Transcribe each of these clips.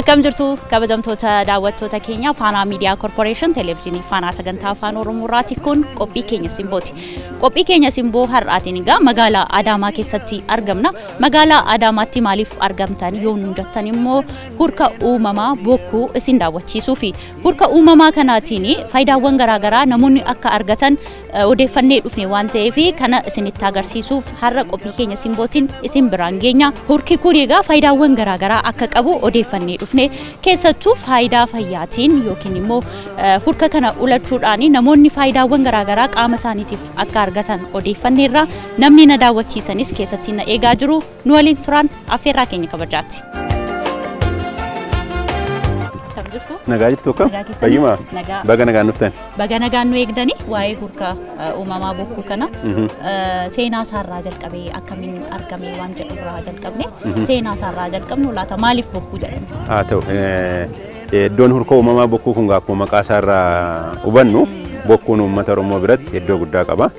Akkam jirtu kabajamtoota daawwattoota keenya Faanaa Media Corporation Television Faanaa sagantaa afaan Oromoorraati kun qophii keenya Simbooti. Qophii keenya Simboo har'aatiin egaa magaalaa Adaamaa keessatti argamna. Magaalaa Adaamaatti maaliif argamtan yoo nu jettan immoo hurka uumamaa bokkuu isin daawwachiisuu fi hurka uumamaa kanaatiin faayidaawwan garaagaraa namoonni akka argatan odeeffannee dhufne waan ta'eef kana isinitti agarsiisuuf har'a qophii keenya Simbootiin isin biraan geenya. Hurki kun egaa faayidaawwan garaagaraa akka qabu odeeffannee dhufne keessattuu faayidaa fayyaatiin yookiin immoo hurka kana ulachuudhaan namoonni faayidaawwan garaagaraa qaama isaaniitiif akka argatan odeeffanneerra namni na daawwachiisanis keessatti na eegaa jiru nu waliin turan affeerraa keenya kabajaatti. Nagaa jirtu akkam? Fayyuma? Baga nagaan dhuftan. Baga nagaan nu eegdanii waa'ee hurka uumamaa bokkuu kana seenaa isaarraa jalqabee akkamiin argame waan jedhu irraa jalqabne seenaa isaarraa jalqabnu laata maaliif bokkuu jedhamu? Haa ta'u iddoon hurka uumamaa bokkuu kun akkuma maqaa isaarraa hubannu bokkuun uummata Oromoo biratti iddoo guddaa qaba.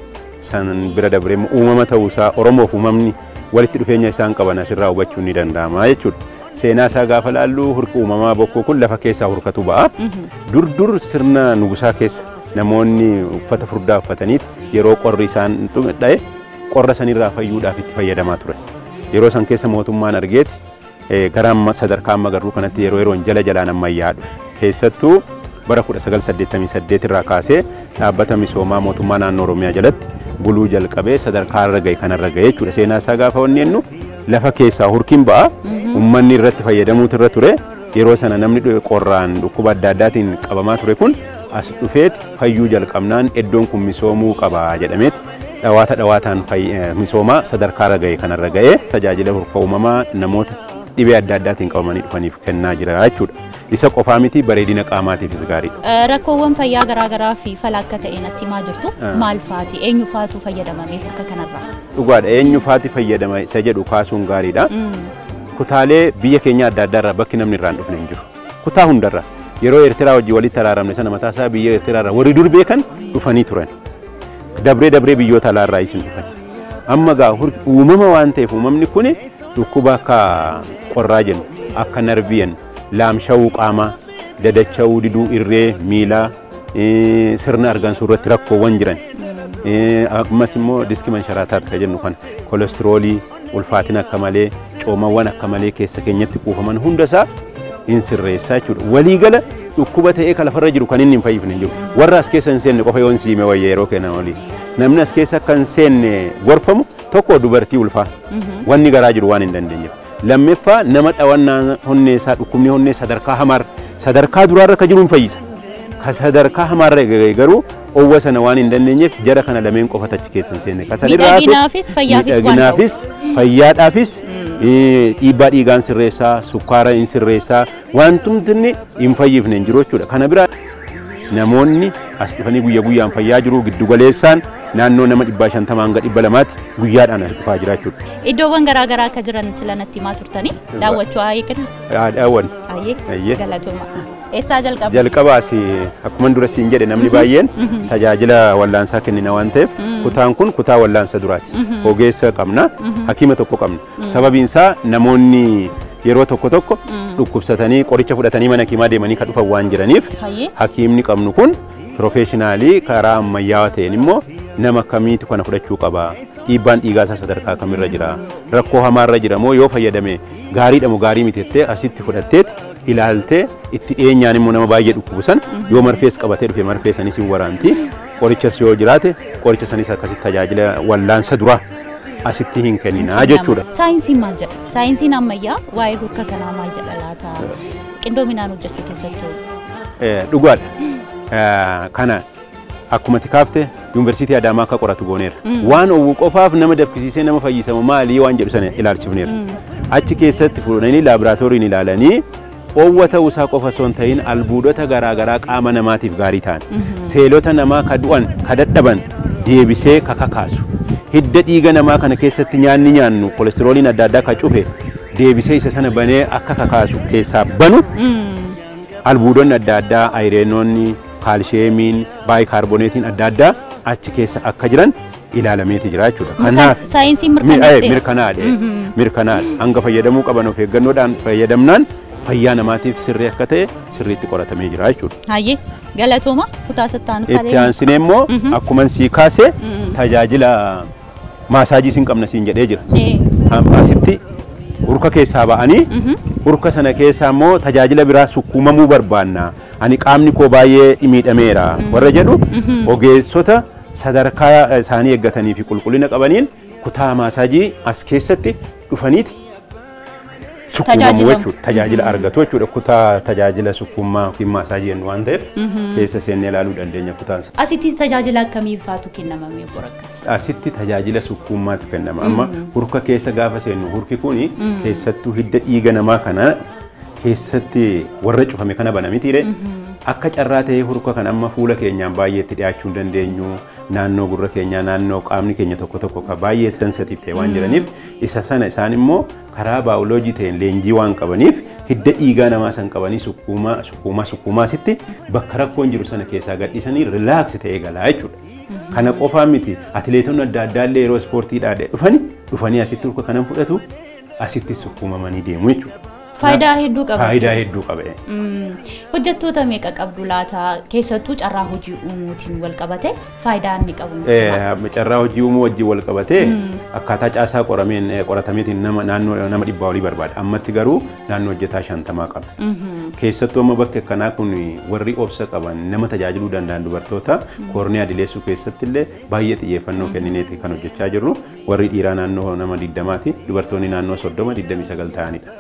San bira dabree uumama ta'uusaa Oromoof uumamni walitti dhufeenya isaan qaban asirraa hubachuun ni danda'ama jechuudha. Seenaa isaa gaafa laallu hurki uumamaa bokkuu kun lafa keessaa hurkatu ba'a. Dur sirna nugusaa keessa namoonni uffata furdaa uffataniiti yeroo qorri isaan dha'e qorra sanirraa fayyuudhaaf itti fayyadamaa ture. Yeroo san keessa mootummaan argeeti gara sadarkaa amma garuu kanatti yeroon jalaan ammayyaadhu. Keessattuu bara 1988 irraa kaasee dhaabbata misoomaa mootummaa naannoo Oromiyaa jalatti buluu jalqabee sadarkaa irra ga'e kanarra ga'e jechuudha. Seenaa isaa gaafa wanni lafa keessaa hurkiin ba'a. Uummanni irratti fayyadamuutu irra ture. Yeroo sana namni qorraan dhukkuba adda addaatiin qabamaa ture kun as dhufeeti fayyuu jalqabnaan iddoon kun misoomuu qaba jedhameeti dhawaataan misoomaa sadarkaa irra ga'e kanarra ga'ee tajaajila hurka uumamaa namoota dhibee adda addaatiin qabamanii dhufaniif kennaa jira jechuudha. Isa qofaa miti bareedina qaamaatiifis gaariidha. Rakkoowwan fayyaa garaagaraa fi fala akka ta'e natti maa jirtu maal faati eenyu faatu fayyadamame hurka kanarraa? Dhugaadha eenyu faati fayyadama isa jedhu kaasuun gaariidha. Kutaalee biyya keenya adda addaarraa bakki namni irraan dhufne hin jiru. Kutaa hundarra yeroo Eertiraa wajjin walitti araaramne sana mataasaa biyya Eertiraarraa warri dur beekan dhufanii turan. Dabree biyyoota alaarraa isin dhufan. Amma gaa uumama waan ta'eef uumamni kun dhukkuba akka qorraa jennu akka narbiyan laamshawuu qaamaa dadacha'uu diduu irree miilaa sirna argansuu irratti rakkoowwan jiran. Ammas immoo diskii mansharaataa jennu kan kolestiroolii ulfaatina akka malee coomawwan akka malee keessa keenyatti kuufaman hundasaa hin sirreessaa jechuudha. Waliigala dhukkuba ta'ee kan lafarra jiru kan inni hin fayyifne hin jiru. Warra as keessa hin seenne qofa yoo hin siime wayya yeroo kennan olii. Namni as keessa akka hin seenne gorfamu tokko dubartii ulfaa wanni garaa jiru waan hin dandeenyeef. Lammeeffaa nama dhawannaa honneessaa dhukkubni honnee sadarkaa duraarra ka jiru hin fayyisa. Ka sadarkaa hamaarra garuu owwa sana waan hin dandeenyeef jara kana lameen qofa achi keessa hin seenne. Miidhaginaafis fayyaafis fayyaadhaafis dhiibbaa dhiigaan sirreessaa sukkaara hin sirreessaa wantumtinni hin fayyifne hin jiru jechuudha. Kana biraa namoonni as dhufanii guyyaan fayyaa jiru giddu galeessaan naannoo nama 150 hanga 200 guyyaadhaan as dhufaa jira jechuudha. Iddoowwan garaagaraa akka jiran sila natti himaa turtanii daawwachuu ayeekana? Daawwan. Ayyee galatooma. Eessaa jalqaba? Jalqabaas akkuma dura siin jedhe namni baay'een tajaajila wallaansaa kennina waan ta'eef kutaan kun kutaa wallaansa duraati. Ogeessa qabna, hakiima tokko qabna. Sababiin isaa namoonni yeroo tokko dhukkubsatanii qoricha fudhatanii mana hakiimaa deemanii kan dhufan waan jiraniif hakiimni qabnu kun professionaalii karaa ammayyaawaa ta'een immoo nama akkamiitu kana fudhachuu qaba. Dhiibbaan dhiigaa isaa sadarkaa kamirra jira? Rakkoo hamaarra jira moo yoo fayyadame gaariidha moo gaarii miteettee asitti fudhatteeti ilaaltee itti dhiyeenyaan immoo nama baay'ee dhukkubusan yoo marfees qabatee dhufe marfee sanis hin waraanti. Qorichas yoo jiraate qoricha sanis akkasitti tajaajila wallaansa duraa asitti hin kennina jechuudha. Saayinsiin maal jedha? Saayinsiin ammayyaa waa'ee hurka kanaa maal jedha laata? Qindoominaan hojjechuu keessattuu. Dhugaadha. Kana akkuma tikaafte yuunivarsiitii Adaamaa akka qoratu gooneera. Waan owwu qofaaf nama dafkisiisee nama fayyisamu maalii waan jedhu sana ilaalchifneera. Achi keessatti fuudhanii laaboraatooriin ilaalanii owwa ta'uusaa qofa osoo hin ta'in albuudota garaagaraa qaama namaatiif gaarii ta'an seelota namaa ka du'an ka dadhaban deebisee ka kakaasu hidda dhiiga namaa kana keessatti nyaanni nyaannu kolestirooliin adda addaa ka cufe deebisee isa sana banee akka kakaasu keessaa banu albuudonni adda addaa ayireenoonni kaalsheemiin baayikaarboneetiin adda addaa achi keessa akka jiran ilaalameeti jira jechuudha. Kanaaf saayinsiin mirkanaadha. Mirkanaadha. Hanga fayyadamuu qaban of eeggannoodhaan fayyadamnaan fayyaa namaatiif sirrii akka ta'e sirriitti qoratamee jira jechuudha. Hayyee galatooma kutaa sittaanu talee. Itti aansinee immoo akkuma sii kaasee tajaajila maasaajii sin qabna siin jedhee jira. Asitti urka keessaa ba'anii urka sana keessaa immoo tajaajila biraa sukkuumamuu barbaanna. Ani qaamni koo baay'ee miidhameera warra jedhu ogeessota sadarkaa isaanii eeggatanii fi qulqullina qabaniin kutaa maasaajii as keessatti dhufaniiti sukkuumamu jechuudha. Tajaajila argatu jechuudha. Kutaa tajaajila sukkuumaa yookiin maasaajii jennu waan ta'eef keessa seennee ilaaluu dandeenya kutaan. Asitti tajaajila akkamii faatu kennama mee borakkas? Asitti tajaajila sukkuumaatu kennama. Amma urka keessa gaafa seennu urki kuni keessattuu hidda dhiiga namaa kana keessatti warra cufame kana banamitiire akka carraa ta'ee urka kan amma fuula keenyaan baay'eetti dhiyaachuu hin dandeenyu. Naannoo gurra keenyaa naannoo qaamni keenya tokko tokko ka baay'ee sensitiif ta'e waan jiraniif isa sana isaan immoo karaa baayoloojii ta'een leenjii waan qabaniif hidda dhiigaa namaa san qabanii sukkuumaasitti bakka rakkoon jiru sana keessaa gadhiisanii rilaaksi ta'ee galaa jechuudha. Kana qofaa miti atileetonni adda addaa illee yeroo ispoortiidhaa dhufanii asitti urka kanan fudhatu asitti sukkuumamanii deemu jechuudha. Faayidaa hedduu qaba. Faayidaa hedduu qaba. Hojjettoota meeqa qabdu laata keessattuu carraa hojii uumuutiin wal qabate faayidaa inni qabu? Carraa hojii uumuu wajjin wal qabate akkaataa caasaa qoratameetiin naannoo nama 100 olii barbaada. Ammatti garuu naannoo hojjetaa 50 qaba. Keessattuu amma bakka akkanaa kun warri obsa qaban nama tajaajiluu danda'an dubartoota koorniyaa dileessuu keessatti illee baay'ee xiyyeeffannoo kennineeti kan hojjechaa jirru. Warri dhiiraa naannoo nama 20ti, dubartoonni naannoo 30-29 ta'anidha.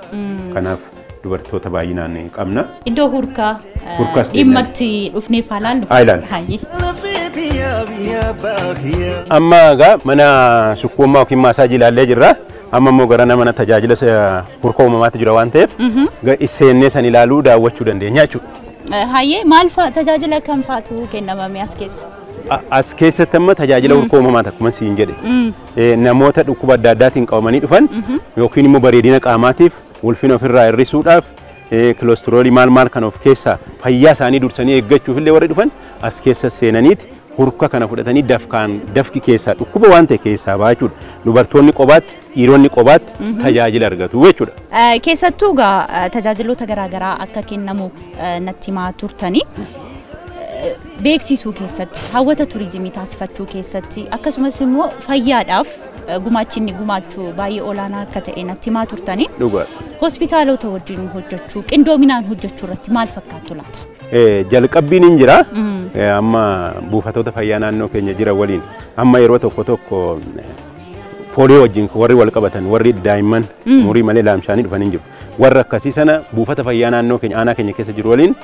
Kanaaf dubartoota baay'inaan qabna. Iddoo hurkaa dhimmatti dhufneef haalaallu. Amma egaa mana sukkuumaa yookiin maasaajii ilaallee jirra. Amma immoo gara mana tajaajila hurka uumamaatti jira waan ta'eef seennee san ilaaluu daawwachuu dandeenya jechuudha. Hayyee maal tajaajila kam faatu kennamame as keessa? As keessatti amma tajaajila hurka uumamaati akkuma siin jedhe. Namoota dhukkuba adda addaatiin qabamanii dhufan yookiin immoo bareedina qaamaatiif ulfina ofirraa hir'isuudhaaf kilostiroolii maal kan of keessaa fayyaa isaanii dursanii eeggachuuf illee warri dhufan as keessa seenaniiti hurka kana fudhatanii dafki keessaa dhukkuba waan ta'e keessaa baachuudha. Dubartoonni qobaatti dhiironni qobaatti tajaajila argatu jechuudha. Keessattuu egaa tajaajiloota garaagaraa akka kennamu natti himaa turtanii beeksisuu keessatti hawwata turizimii taasifachuu keessatti akkasumas immoo fayyaadhaaf gumaachinni gumaachuu baay'ee olaanaa akka ta'e natti himaa turtanii hospitaalota wajjin hojjechuu qindoominaan hojjechuu irratti maal fakkaatu laata? Jalqabbiin hin jira. Amma buufatoota fayyaa naannoo keenya jira waliin amma yeroo tokko poolii wajjin warri wal qabatan warri daa'imman umurii malee laamshaanii dhufanii jiru. Warra akkasii sana buufata fayyaa naannoo keenya aanaa keenya keessa jiru waliin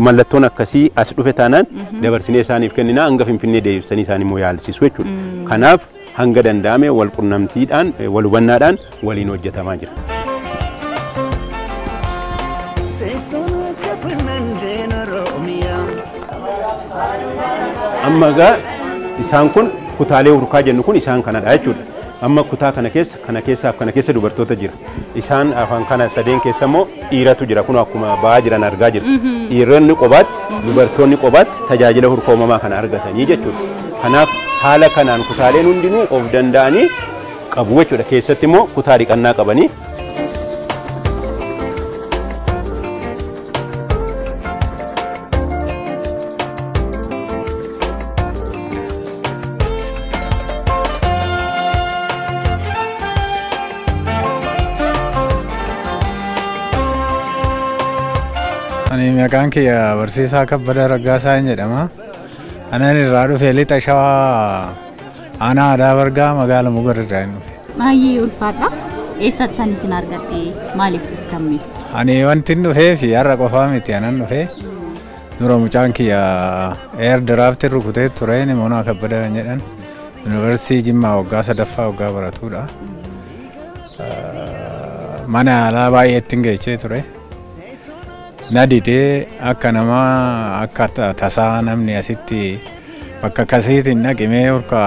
mallattoon akkasii as dhufe taanaan dabarsinee isaaniif kennina hanga Finfinnee deebisanii isaanii immoo yaalsisu jechuudha. Kanaaf hanga danda'ame wal qunnamtiidhaan wal hubannaadhaan waliin hojjetamaa jira. Amma egaa isaan kun kutaalee hurkaa jennu kun isaan kanadha jechuudha. Amma kutaa kana keessa dubartoota jira. Isaan afaan kana sadeen keessa immoo dhiiratu jira. Kun akkuma ba'aa jiran argaa jira. Dhiironni qobaatti dubartoonni qobaatti tajaajila hurka uumamaa kana argatanii jechuudha. Kanaaf haala kanaan kutaaleen hundinuu of danda'anii qabu jechuudha. Keessatti immoo kutaa dhiqannaa qabanii. Ani maqaan kiyya barsiisaa Kabbada Raggaasaa jedhama. Anan irraa dhufe lixa Shawaa aanaa Aadaa Bargaa magaalaa Mugar irraa dhufe. Baay'ee ulfaadha. Eessattan isin argadhe maaliif dhuftamne? Ani wanti dhufee fi har'a qofaa miti anan dhufe. Dura mucaan kiyya eer diraaftii rukutee ture Moonaa Kabbada jedhan. Yuunivarsiitii Jimmaa waggaa 3ffaa waggaa baratudha. Mana yaalaa baay'eetti geechee ture. Nadidee akka namaa akka tasaa namni asitti bakka akkasiitiin naqimee hurka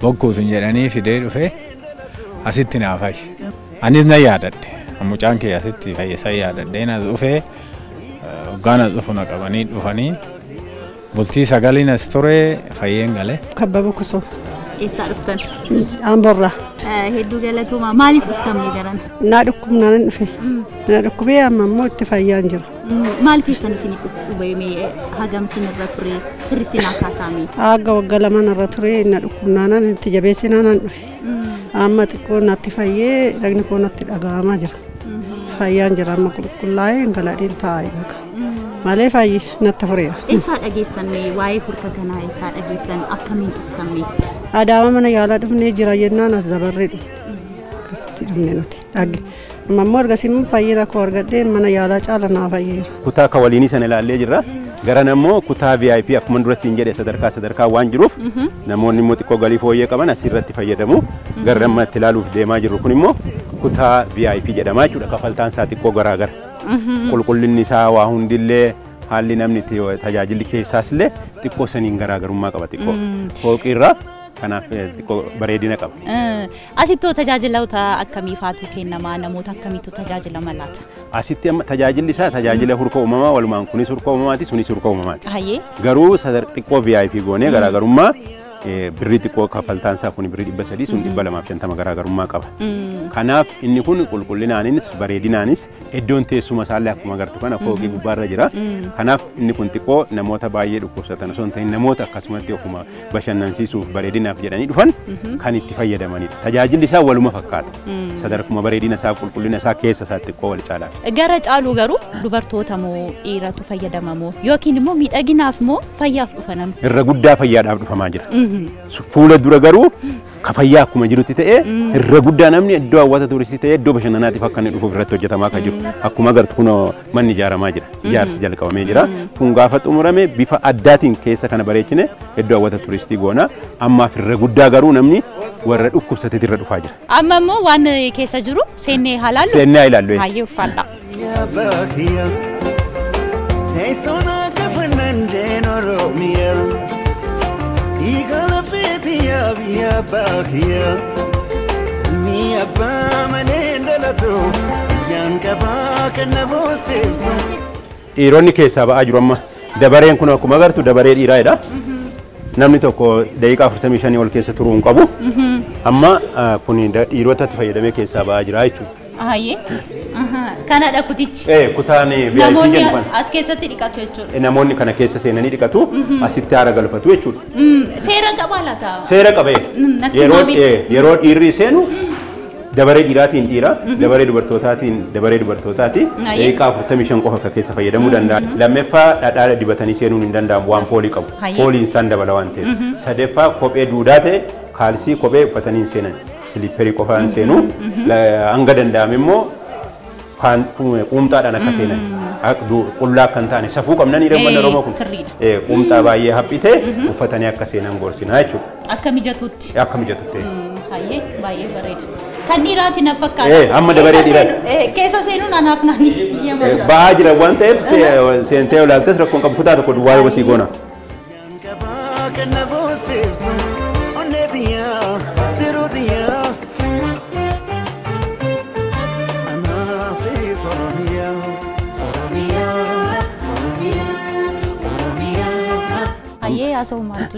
bokkuutiin jedhanii fidee dhufe asitti naaf fayyise. Anis na yaadadhe. Mucaan kee asitti fayyisaa yaadadhe. Na dhufee waggaan as dhufu na qabanii dhufanii bultii 9 as ture fayyeen gale. Kabbaba Kusoo. Eessa dhuftan? Amborraa. Hedduu galatooma. Maaliif dhuftan garan? Naa dhukkubnaan dhufe. Naa dhukkubee amma immoo itti fayyaan jira. Maal keessan isin dhukkubee hagam isinirra ture sirriitti naa kaasaame? Aga waggaa lamaan irra ture na dhukkubnaan itti jabeessinaan dhufe. Amma xiqqoo natti fayyee dhagni koo natti dhaga'amaa jira. Fayyaan jira amma qulqullaa'ee galadhiin taa'ee bakka. Malee fayyee natti fureera. Eessaa dhageessan waa'ee furka kanaa eessaa dhageessan akkamiin dhuftamne? Adaama mana yaalaa dhufnee jira jennaan as dabarree dhufe. Akkasitti dhufne nuti dhagge. Amma argasiin fayyina koo argadhee mana yaalaa caala naa fayyeera. Kutaa ka waliinii sana ilaallee jirra. Garan ammoo kutaa VIP akkuma dura siin jedhe sadarkaa waan jiruuf namoonni immoo xiqqoo galii fooyyee qaban asirratti fayyadamu. Garri amma itti ilaaluuf deemaa jirru kun immoo kutaa VIP jedhama jechuudha. Kafaltaan isaa xiqqoo garaagara. Qulqullinni isaa waa hundillee haalli namni itti tajaajilli keessaas illee xiqqoo saniin garaagarummaa qaba xiqqoo. Fooqirra kanaaf xiqqoo bareedina qaba. Asittoo tajaajiloota akkamii faatu kennamaa namoota akkamiitu tajaajilama laata? Asitti amma tajaajilli isaa tajaajila hurka uumamaa walumaan kunis hurka uumamaati sunis hurka uumamaati. Garuu xiqqoo VIP goonee garaagarummaa birrii xiqqoo kafaltaan isaa kun birrii 300 sun 250 garaagarummaa qaba. Kanaaf inni kun qulqullinaanis bareedinaanis iddoon teessuma isaallee akkuma agartu kana fooqii gubbaarra jira. Kanaaf inni kun xiqqoo namoota baay'ee dhukkubsatan osoo hin ta'in namoota akkasumatti ofuma bashannansiisuuf bareedinaaf jedhanii dhufan kan itti fayyadamanidha. Tajaajilli isaa waluma fakkaata. Sadarkuma bareedina isaa qulqullina isaa keessa isaa xiqqoo wal caala. Gara caaluu garuu dubartoota moo dhiiratu fayyadama moo yookiin immoo miidhaginaaf moo fayyaaf dhufanam? Irra guddaa fayyaadhaaf dhufamaa jira. Fuula dura garuu ka fayyaa akkuma jirutti ta'ee irra guddaa namni iddoo hawwata turistii ta'ee iddoo bashannanaatiif akka inni dhufuuf irratti hojjetamaa kan jiru. Akkuma agartu kun manni ijaaramaa jira. Ijaarsi jalqabamee jira. Kun gaafa xumurame bifa addaatiin keessa kana bareechine iddoo hawwata turistii goona. Ammaaf irra guddaa garuu namni warra dhukkubsateet irra dhufaa jira. Amma immoo waan keessa jiru seennee haalaallu. Seennee ilaallu. Baay'ee ulfaadha. Igala fetiya biya bahiya mi abba manendalato yanka bakana boseto. Dhiironni keessaa ba'aa jiru amma dabareen kun akkuma agartu dabaree dhiiraadha. Namni tokko daqiiqaa 45 ol keessa turuu hin qabu. Amma kun dhiirotatti fayyadamee keessaa ba'aa jira jechuudha. Kanadha kutichi. Kutaan VIP namoonni as keessatti dhiqatu jechuudha. Namoonni kana keessa seenanii dhiqatu asitti haara galfatu jechuudha. Seera qabaa laata? Seera qabee yeroo dhiirri seenu dabaree dhiiraatiin dhiira dabaree dubartootaati daqiiqaa 45 qofa akka keessa fayyadamuu danda'a. Lammaffaa dhadhaa dibatanii seenuun hin danda'amu waan foolii qabu. Fooliin isaan dabala waan ta'eef. Sadaffaa kophee duudaa ta'e kaalsii kophee uffatanii hin seenan. Silipperii qofaan seenu hanga danda'ame immoo quumxaadhaan akka seenan qullaa kan taane safuu qabnanii damban Oromoo kun quumxaa baay'ee haphite uffatanii akka seenan gorsinaa jechuudha. Akka mijatutti. Akka mijatutti. Baay'ee bareeda. Kan dhiiraati na fakkaata. Amma dabaree dhiiraati. Keessa seenuun anaaf naani. Ba'aa jira waan ta'eef seentee olaaltes rakkoon qabu kutaa tokko duwwaa yoo sii goona.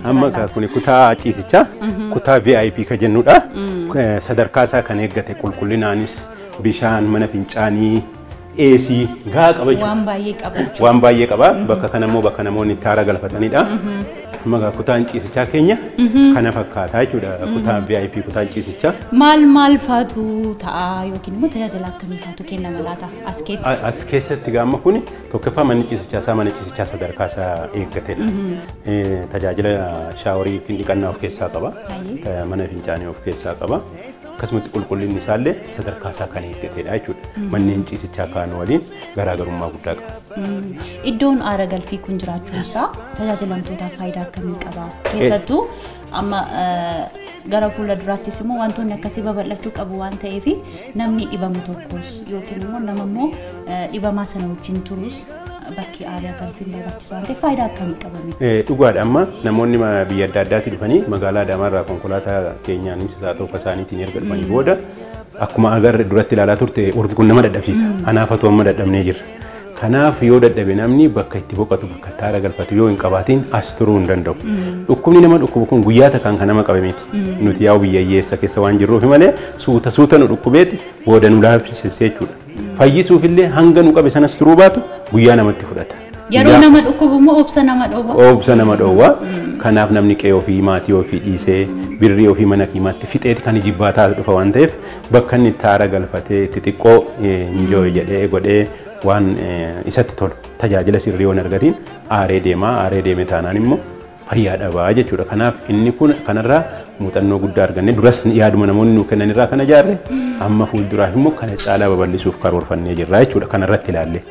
Amma kun kutaa ciisichaa kutaa VIP ka jennudha. Sadarkaa isaa kan eeggate qulqullinaanis bishaan mana fincaanii AC gaa qaba jechuudha. Waan baay'ee qaba. Bakka kana immoo bakka namoonni itti haara galfatanidha. Magaa kutaan ciisichaa keenya kana fakkaata jechuudha. Kutaan VIP kutaan ciisichaa. Maal faatu ta'a yookiin immoo tajaajila akkamii faatu kennama laata as keessa? As keessatti gaama kun tokkoffaa manni ciisichaa sadarkaa isaa eeggatedha. Tajaajila shaaworii ittiin dhiqannaa of keessaa qaba. Mana fincaanii of keessaa qaba. Akkasumas qulqullinni isaallee sadarkaa isaa kan eeggatedha jechuudha. Manneen ciisichaa kaan waliin garaagarummaa guddaa qaba. Iddoon aara galfii kun jiraachuun isaa tajaajilamtootaaf faayidaa akkamii qaba? Keessattuu amma gara fuula duraattis immoo wantoonni akkasii babal'achuu qabu waan ta'eef namni dhibamu tokkos yookiin immoo nama immoo dhibamaa sana wajjin turus bakki aadaa galfiin barbaachisaa waan ta'eef faayidaa akkamii qabame? Dhugaadha amma namoonni biyya adda addaatti dhufanii magaalaa Adaamaarraa konkolaataa keenyaanis haa ta'u isaaniitiin erga dhufanii booda akkuma agarre duratti ilaalaa turte urgi kun nama dadhabsiisa. Anaafatu amma dadhabnee jirra. Kanaaf yoo dadhabe namni bakka itti boqotu bakka itti haara galfatu yoo hin qabaatiin as turuu hin danda'u. Dhukkubni nama dhukkubu kun guyyaa takkaan kan nama qabe miti. Nuti yaa'u biyyeessa keessa waan jirruuf malee suuta nu dhukkubeeti booda nu laafisisee jechuudha. Fayyisuufillee hanga nu qabe sanas turuu baatu guyyaa namatti fudhata. Yeroo nama dhukkubu immoo obsa nama dhoowwa. Obsa nama dhoowwa. Kanaaf namni qe'ee ofii maatii ofii dhiisee birrii ofii mana kiimaatti fixeeti kan jibbaataa dhufa waan ta'eef bakka inni itti haara galfatee itti xiqqoo injooy jedhee godhee waan isatti tolu tajaajila sirrii waan argatiin aaree deeme taanaan immoo fayyaa dhabaa jechuudha. Kanaaf inni kun kanarraa muuxannoo guddaa arganne duras yaaduma namoonni nu kennan irraa kana jaarre amma fuulduraaf immoo kana caalaa babal'isuuf karoorfannee jirra jechuudha. Kanarratti ilaalle.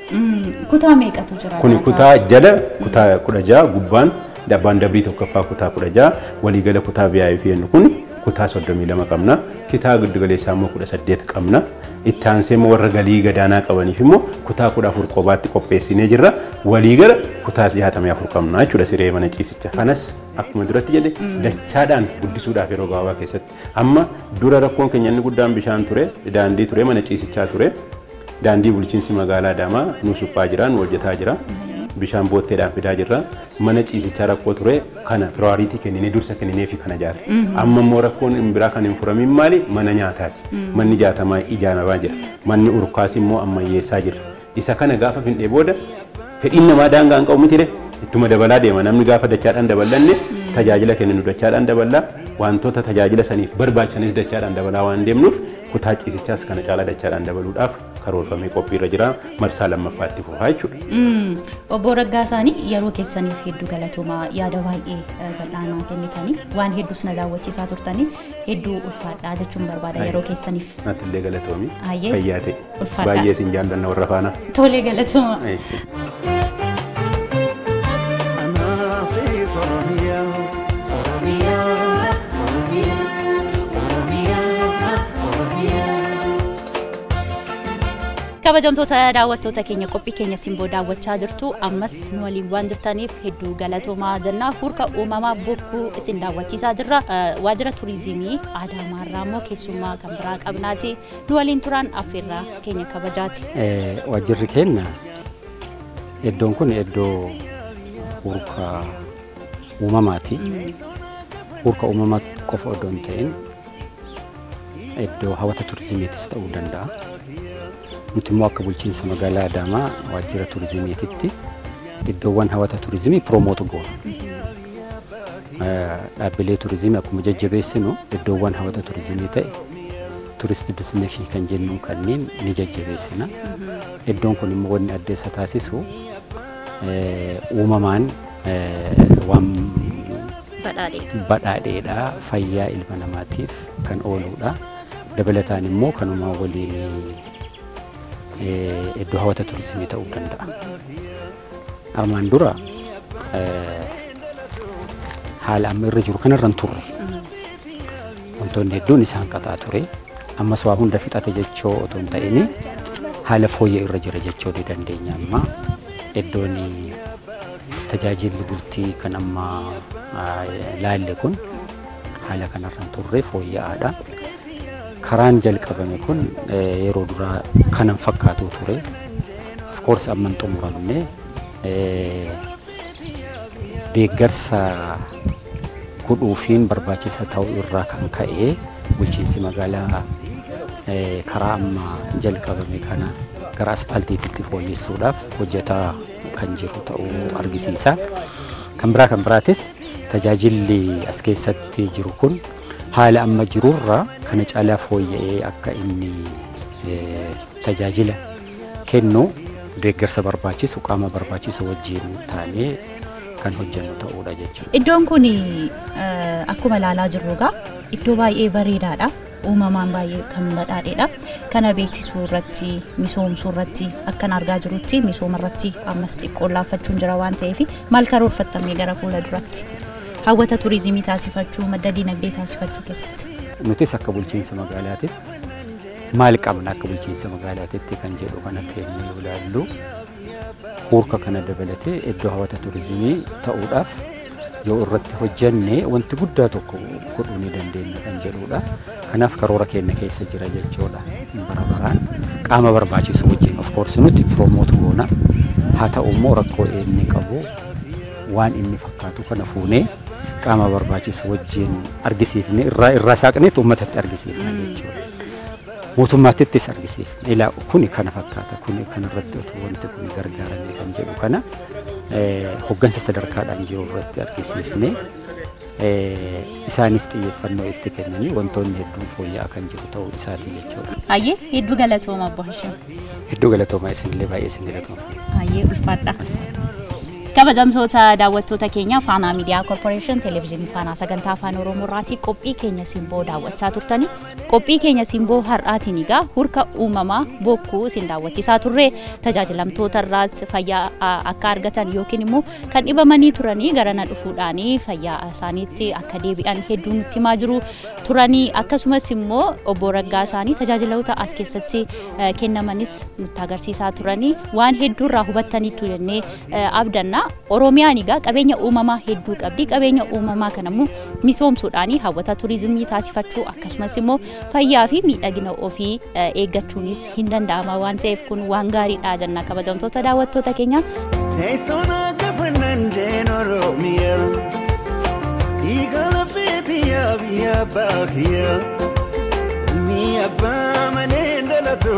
Kutaa meeqatu jira? Kuni kutaa jala kutaa 16 gubbaan dabbaan dabrii tokkoffaa kutaa 16 waliigala kutaa VIP kun kutaa 32 qabna. Kutaa giddugaleessaa immoo 18 qabna. Itti aansee immoo warra galii gadaanaa qabaniif immoo kutaa 14 qobaatti qopheessinee jirra. Waliigala kutaa 64 qabna jechuudha siree mana ciisichaa. Kanas akkuma duratti jedhe dachaadhaan guddisuudhaaf yeroo gabaabaa keessatti amma dura rakkoon keenya inni guddaan bishaan ture, daandii ture, mana ciisichaa ture. Daandii bulchiinsi magaalaa Adaamaa nu suphaa jira, nu hojjetaa jira. Bishaan bootteedhaan fidaa jirra. Mana ciisichaa rakkoo ture kana piraayoriitii kenninee dursa kenninee fi kana jaarre. Amma immoo rakkoon biraa kan hin furamin maali? Mana nyaataati. Manni 60 ijaaramaa jira. Manni urkaas immoo ammayyeessaa jira. Isa kana gaafa findhee booda fedhiin namaa daangaa hin qabu miti ittuma dabalaa deema. Namni gaafa dachaadhaan daballanne tajaajila kenninu dachaadhaan daballaa wantoota tajaajila saniif barbaachisanis dachaadhaan dabalaa waan deemnuuf kutaa ciisichaas kana caalaa dachaadhaan dabaluudhaaf karoorfamee qophiirra jira marsaa lammaffaatti fufaa jechuudha. Obbo Raggaasaanii yeroo keessaniif hedduu galatoomaa yaada baay'ee bal'aanaa kennitanii waan hedduus na daawwachiisaa turtanii hedduu ulfaadhaa jechuun barbaada yeroo keessaniif. Natillee galatoomii fayyaa ta'e baay'ee isin jaallanna warra faana. Tolee galatooma. kabajamtoota daawwattoota keenya qophii keenya simboo daawwachaa jirtu ammas nu waliin waan jirtaniif hedduu galatoomaa jenna hurka uumamaa bokkuu isin daawwachiisaa jirra waajjira turizimii Adaamaarraa immoo keessummaa kan biraa qabnaati nu waliin turan affeerraa keenya kabajaati. Waajjirri keenya iddoon kun iddoo hurka uumamaati. Hurka uumamaa qofa odoo hin ta'in iddoo hawwata turizimiitis ta'uu danda'a. Nuti immoo akka bulchiinsa magaalaa Adaamaa waajjira turizimiititti iddoowwan hawwata turizimii piroomoot goona. Dhaabbilee turizimii akkuma jajjabeessinu iddoowwan hawwata turizimii ta'e turist destination kan jennu kanneen ni jajjabeessina. Iddoon kun immoo wanni adda isa taasisu uumamaan waan badhaadheedha fayyaa ilma namaatiif kan ooludha. Dabalataan immoo kanuma waliin iddoo hawwata turizimii ta'uu danda'a. Armaan dura haala amma irra jiru kanarra hin turre. Wantoonni hedduun isaan qaxaa ture. Ammas waa hunda fixate jechoo otoo hin ta'in haala fooyya'aa irra jira jechoo ni dandeenya. Amma iddoon tajaajilli bultii kan amma laalle kun haala kanarra hin turre fooyya'aadha. Karaan jalqabame kun yeroo duraa kanan fakkaatu ture. Of course amman xumuramne deeggarsa godhuufiin barbaachisa ta'uu irraa kan ka'e bulchiinsi magaalaa karaa amma jalqabame kana gara aspaaltiitti fooyyessuudhaaf hojjetaa kan jiru ta'uu argisiisa. Kan biraatis tajaajilli as keessatti jiru kun haala amma jirurraa kana caalaa fooyya'ee akka inni tajaajila kennu deeggarsa barbaachisu qaama barbaachisu wajjin taanee kan hojjennu ta'uudha jechuudha. Iddoon kun akkuma ilaalaa jirru egaa iddoo baay'ee bareedaadha. Uumamaan baay'ee kan badhaadheedha. Kana beeksisuu irratti misoomsuu irratti akkan argaa jirutti misooma irratti ammas xiqqoo laaffachuun jira waan ta'eef maal karoorfattamee gara fuula duratti hawwata turizimii taasifachuu madda dinagdee taasifachuu keessatti. Nutis akka bulchiinsa magaalaatitti maal qabna akka bulchiinsa magaalaatitti kan jedhu kanatti yemmuu ilaallu hurka kana dabalatee iddoo hawwata turizimii ta'uudhaaf yoo irratti hojjenne wanti guddaa tokko godhuu ni dandeenya kan jedhudha. Kanaaf karoora keenya keessa jira jechuudha. Bara baraan qaama barbaachisu wajjin of course nuti promote goona haa ta'u immoo rakkoo inni qabu waan inni fakkaatu kana fuunee qaama barbaachisu wajjin argisiifne irraa saaqneetu uummatatti argisiifna jechuudha. Mootummaattis argisiifne ilaa kuni kana fakkaata kuni kanarratti otoo wanti kun gargaaramee kan jedhu kana hoggansa sadarkaadhaan jiru irratti argisiifne isaanis xiyyeeffannoo itti kennanii wantoonni hedduun fooyya'aa kan jiru ta'uu isaati jechuudha. Hayyee hedduu galatooma Obbo Hashim. Hedduu galatooma isinillee baay'ee isin galatooma. Hayyee ulfaadha. Kabajamtoota daawwattoota keenya Faanaa Miidiyaa Korporeeshin Televezyiinii Faanaa sagantaa afaan Oromoo irratti qophii keenya simboo daawwachaa turtanii qophii keenya simboo har'aatiin egaa hurka uumamaa bokkuu isin daawwachiisaa turre tajaajilamtoota irraas fayyaa akka argatan yookiin immoo kan dhibamanii turanii garana dhufuudhaanii fayyaa isaaniitti akka deebi'an hedduu nutti himaa jiru turanii akkasumas immoo obbo Raggaa isaanii tajaajiloota as keessatti kennamanis nutti agarsiisaa turanii waan hedduu irraa hubattaniitu jennee abdanna. Oromiyaan egaa qabeenya uumamaa hedduu qabdi. Qabeenya uumamaa kanammoo misoomsuudhaanii hawwata turizimii taasifachuu akkasumas immoo fayyaa fi miidhagina ofii eeggachuunis hin danda'ama waan ta'eef kun waan gaariidha jenna kabajamtoota daawwattoota keenya. Teessoon gafannan jeen Oromiyaa Igala fetiyaa biyya baakiyyaa Ni abbaa malee dhalatu